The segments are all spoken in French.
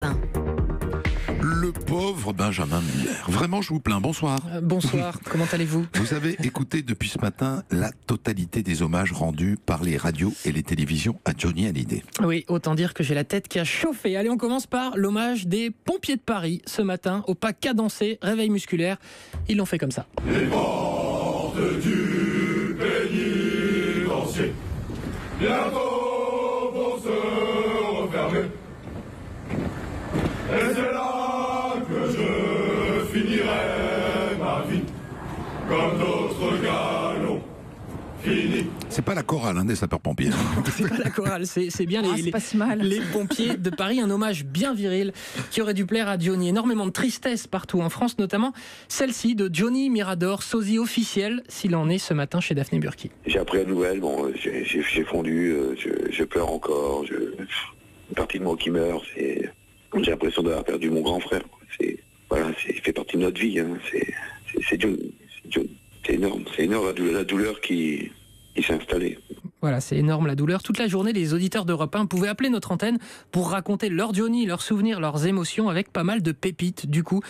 matin. Le pauvre Benjamin Muller. Vraiment, je vous plains. Bonsoir. Bonsoir, comment allez-vous ? Vous avez écouté depuis ce matin la totalité des hommages rendus par les radios et les télévisions à Johnny Hallyday. Oui, autant dire que j'ai la tête qui a chauffé. Allez, on commence par l'hommage des pompiers de Paris ce matin, au pas cadencé, réveil musculaire. Ils l'ont fait comme ça. Les portes du pénitencier bientôt vont se refermer. Et c'est là que je finirai ma vie, comme d'autres galons finis. C'est pas la chorale des sapeurs-pompiers. C'est pas la chorale, c'est bien c'est pas si mal. les pompiers de Paris. Un hommage bien viril qui aurait dû plaire à Johnny. Énormément de tristesse partout en France, notamment celle-ci de Johnny Mirador, sosie officiel, s'il en est ce matin chez Daphné Burki. J'ai appris la nouvelle, j'ai fondu, je pleure encore, une partie de moi qui meurt, j'ai l'impression d'avoir perdu mon grand frère. Il fait partie de notre vie. C'est énorme. C'est énorme la douleur qui s'est installée. Voilà, c'est énorme la douleur. Toute la journée, les auditeurs d'Europe 1 pouvaient appeler notre antenne pour raconter leur Johnny, leurs souvenirs, leurs émotions avec pas mal de pépites du coup.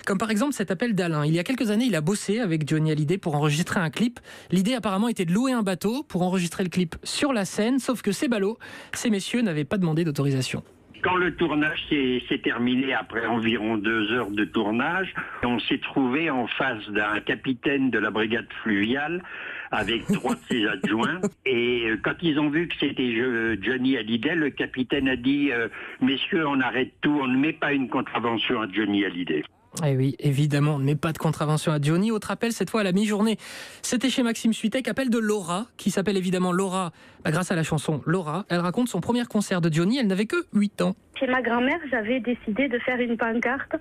Comme par exemple cet appel d'Alain. Il y a quelques années, il a bossé avec Johnny Hallyday pour enregistrer un clip. L'idée apparemment était de louer un bateau pour enregistrer le clip sur la Seine, sauf que ces ballots, ces messieurs n'avaient pas demandé d'autorisation. Quand le tournage s'est terminé, après environ 2 heures de tournage, on s'est trouvé en face d'un capitaine de la brigade fluviale avec 3 de ses adjoints. Et quand ils ont vu que c'était Johnny Hallyday, le capitaine a dit « Messieurs, on arrête tout, on ne met pas une contravention à Johnny Hallyday ». Eh oui, évidemment, on ne met pas de contravention à Johnny. Autre appel, cette fois à la mi-journée. C'était chez Maxime Suitec, appel de Laura, qui s'appelle évidemment Laura, grâce à la chanson Laura. Elle raconte son premier concert de Johnny, elle n'avait que 8 ans. Chez ma grand-mère, j'avais décidé de faire une pancarte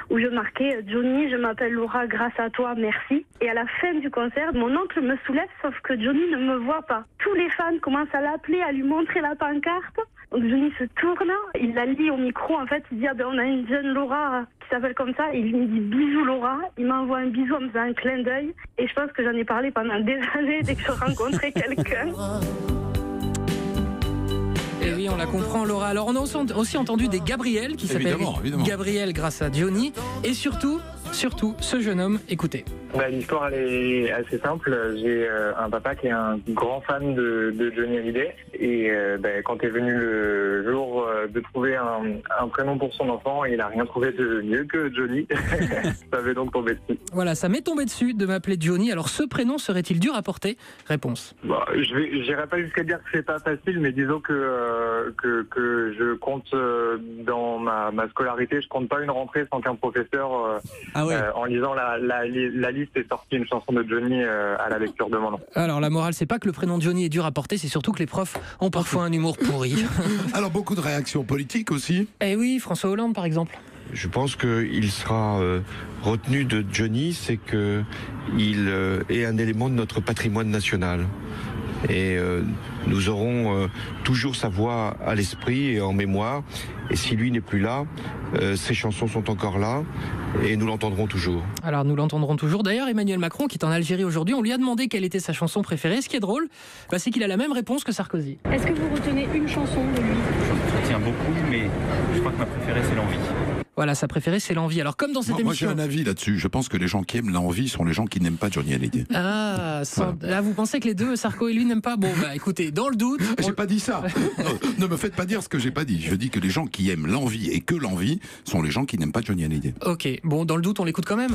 où je marquais « Johnny, je m'appelle Laura, grâce à toi, merci ». Et à la fin du concert, mon oncle me soulève, sauf que Johnny ne me voit pas. Tous les fans commencent à l'appeler, à lui montrer la pancarte. Donc Johnny se tourne, il la lit au micro, en fait, il dit on a une jeune Laura qui s'appelle comme ça, et il me dit bisous Laura, il m'envoie un bisou en me faisant un clin d'œil, et je pense que j'en ai parlé pendant des années dès que je rencontrais quelqu'un. Et oui, on la comprend, Laura. Alors, on a aussi entendu des Gabriel qui s'appellent Gabriel grâce à Johnny. Et surtout, ce jeune homme, écoutez. L'histoire, elle est assez simple. J'ai un papa qui est un grand fan de Johnny Hallyday. Et quand est venu le jour de trouver un prénom pour son enfant, il n'a rien trouvé de mieux que Johnny. Ça m'est donc tombé dessus. Voilà, ça m'est tombé dessus de m'appeler Johnny. Alors, ce prénom serait-il dur à porter ? Réponse. Je n'irai pas jusqu'à dire que c'est pas facile, mais disons que je compte dans ma scolarité, je compte pas une rentrée sans qu'un professeur, en lisant la liste, ait sorti une chanson de Johnny à la lecture de mon nom. Alors la morale, c'est pas que le prénom Johnny est dur à porter, c'est surtout que les profs ont parfois un humour pourri. Alors beaucoup de réactions politiques aussi. Eh oui, François Hollande par exemple. Je pense qu'il sera retenu de Johnny, c'est qu'il est un élément de notre patrimoine national. Et nous aurons toujours sa voix à l'esprit et en mémoire. Et si lui n'est plus là, ses chansons sont encore là et nous l'entendrons toujours. Alors nous l'entendrons toujours. D'ailleurs, Emmanuel Macron, qui est en Algérie aujourd'hui, on lui a demandé quelle était sa chanson préférée. Ce qui est drôle, c'est qu'il a la même réponse que Sarkozy. Est-ce que vous retenez une chanson de lui ? Je retiens beaucoup, mais je crois que ma préférée, c'est L'Envie. Voilà, sa préférée, c'est L'Envie. Alors, comme dans cette émission... Moi, j'ai un avis là-dessus. Je pense que les gens qui aiment L'Envie sont les gens qui n'aiment pas Johnny Hallyday. Ah, là, vous pensez que les deux, Sarko et lui, n'aiment pas ? Bon, écoutez, dans le doute... J'ai pas dit ça. Ne me faites pas dire ce que j'ai pas dit. Je dis que les gens qui aiment L'Envie et que L'Envie sont les gens qui n'aiment pas Johnny Hallyday. Ok, bon, dans le doute, on l'écoute quand même.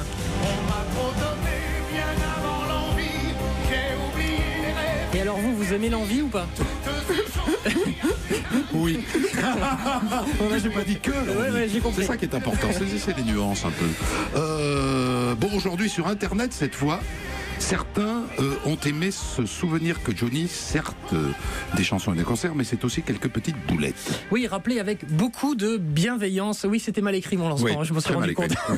Et alors, vous aimez L'Envie ou pas ? Oui. Là, j'ai pas dit que. J'ai compris. C'est ça qui est important. C'est les nuances un peu. Bon, aujourd'hui sur Internet, cette fois, certains ont aimé se souvenir que Johnny, certes, des chansons et des concerts, mais c'est aussi quelques petites boulettes. Oui, rappelé avec beaucoup de bienveillance. Oui, c'était mal écrit mon lancement, je m'en suis rendu compte. Oui.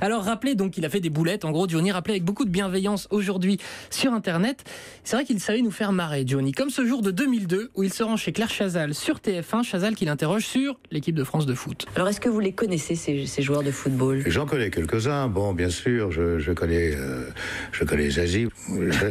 Alors, rappelez donc qu'il a fait des boulettes. En gros, Johnny rappelé avec beaucoup de bienveillance aujourd'hui sur Internet. C'est vrai qu'il savait nous faire marrer, Johnny. Comme ce jour de 2002 où il se rend chez Claire Chazal sur TF1. Chazal qui l'interroge sur l'équipe de France de foot. Alors, est-ce que vous les connaissez, ces joueurs de football ? J'en connais quelques-uns. Bon, bien sûr, je connais Zazie,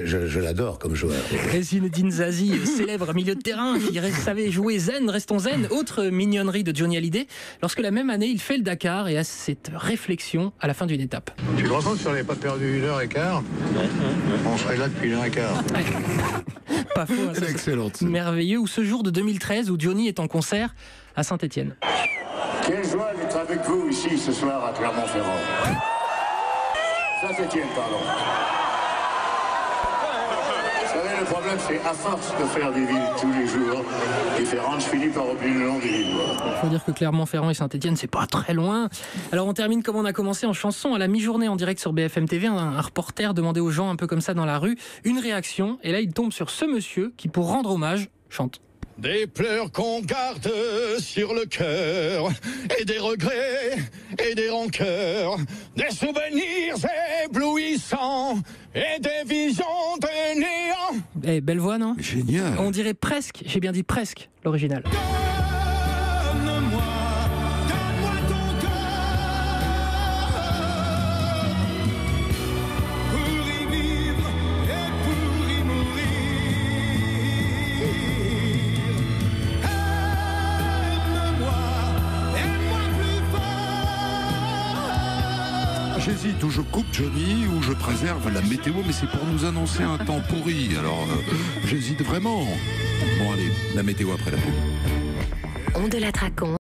je l'adore comme joueur. Et Zinedine Zazie, célèbre milieu de terrain qui savait jouer zen, restons zen, autre mignonnerie de Johnny Hallyday, lorsque la même année il fait le Dakar et a cette réflexion à la fin d'une étape. Tu te rends compte si on n'avait pas perdu 1h15, on serait là depuis 1h15. Pas faux, hein, ça, excellente. Merveilleux. Ou ce jour de 2013 où Johnny est en concert à Saint-Étienne. Quelle joie d'être avec vous ici ce soir à Clermont-Ferrand. Saint-Étienne, pardon. Vous savez, le problème, c'est à force de faire des villes tous les jours différentes, je finis par oublier le nom des villes. Il faut dire que Clermont-Ferrand et Saint-Étienne, c'est pas très loin. Alors on termine comme on a commencé, en chanson. À la mi-journée en direct sur BFM TV, un reporter demandait aux gens un peu comme ça dans la rue une réaction. Et là, il tombe sur ce monsieur qui, pour rendre hommage, chante. Des pleurs qu'on garde sur le cœur, et des regrets, et des rancœurs, des souvenirs éblouissants, et des visions de néant. Eh, belle voix, non? Génial. On dirait presque, j'ai bien dit presque, l'original. J'hésite, où je coupe Johnny, ou je préserve la météo, mais c'est pour nous annoncer un temps pourri. Alors, j'hésite vraiment. Bon, allez, la météo après la pub. On de la Traquant.